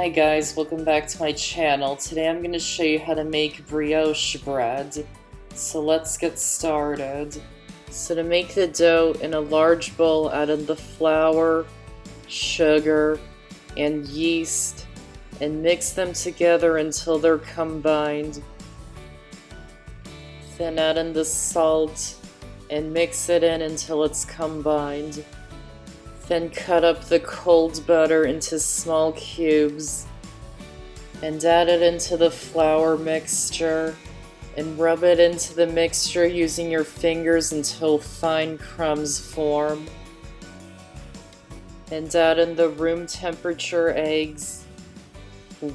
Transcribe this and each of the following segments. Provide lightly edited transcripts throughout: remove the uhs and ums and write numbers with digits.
Hi guys, welcome back to my channel. Today I'm going to show you how to make brioche bread. So let's get started. So to make the dough, in a large bowl, add in the flour, sugar, and yeast, and mix them together until they're combined. Then add in the salt and mix it in until it's combined. Then cut up the cold butter into small cubes and add it into the flour mixture and rub it into the mixture using your fingers until fine crumbs form. And add in the room temperature eggs,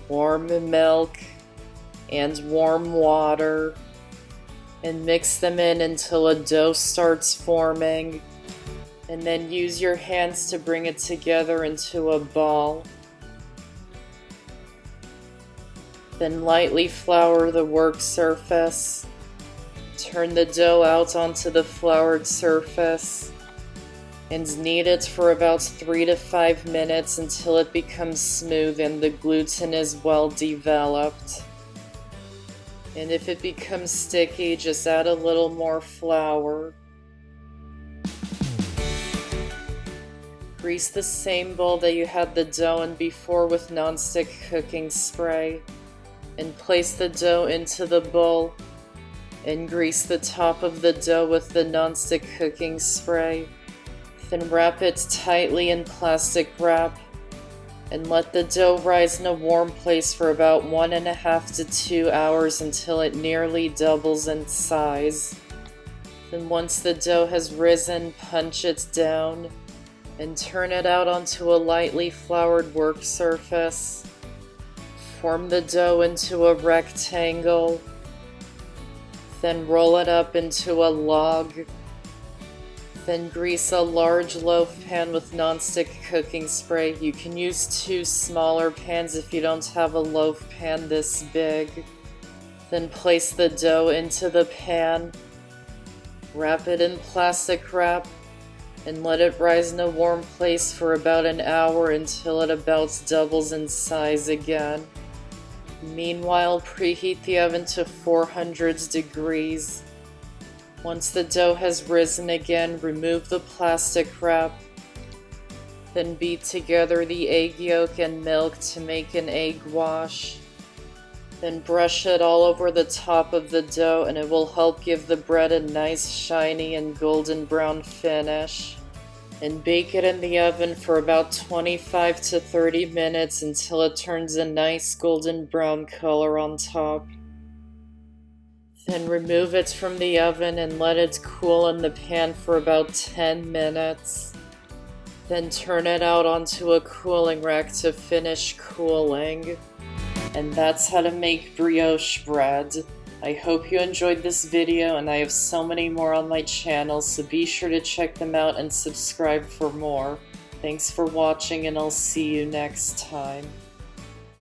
warm milk, and warm water, and mix them in until a dough starts forming. And then use your hands to bring it together into a ball. Then lightly flour the work surface. Turn the dough out onto the floured surface and knead it for about 3 to 5 minutes until it becomes smooth and the gluten is well developed. And if it becomes sticky, just add a little more flour. Grease the same bowl that you had the dough in before with nonstick cooking spray, and place the dough into the bowl, and grease the top of the dough with the nonstick cooking spray. Then wrap it tightly in plastic wrap, and let the dough rise in a warm place for about 1.5 to 2 hours until it nearly doubles in size. Then once the dough has risen, punch it down and turn it out onto a lightly floured work surface. Form the dough into a rectangle. Then roll it up into a log. Then grease a large loaf pan with nonstick cooking spray. You can use 2 smaller pans if you don't have a loaf pan this big. Then place the dough into the pan. Wrap it in plastic wrap and let it rise in a warm place for about an hour until it about doubles in size again. Meanwhile, preheat the oven to 400 degrees. Once the dough has risen again, remove the plastic wrap. Then beat together the egg yolk and milk to make an egg wash. Then brush it all over the top of the dough and it will help give the bread a nice shiny and golden brown finish. And bake it in the oven for about 25 to 30 minutes until it turns a nice golden brown color on top. Then remove it from the oven and let it cool in the pan for about 10 minutes. Then turn it out onto a cooling rack to finish cooling. And that's how to make brioche bread. I hope you enjoyed this video, and I have so many more on my channel, so be sure to check them out and subscribe for more. Thanks for watching, and I'll see you next time.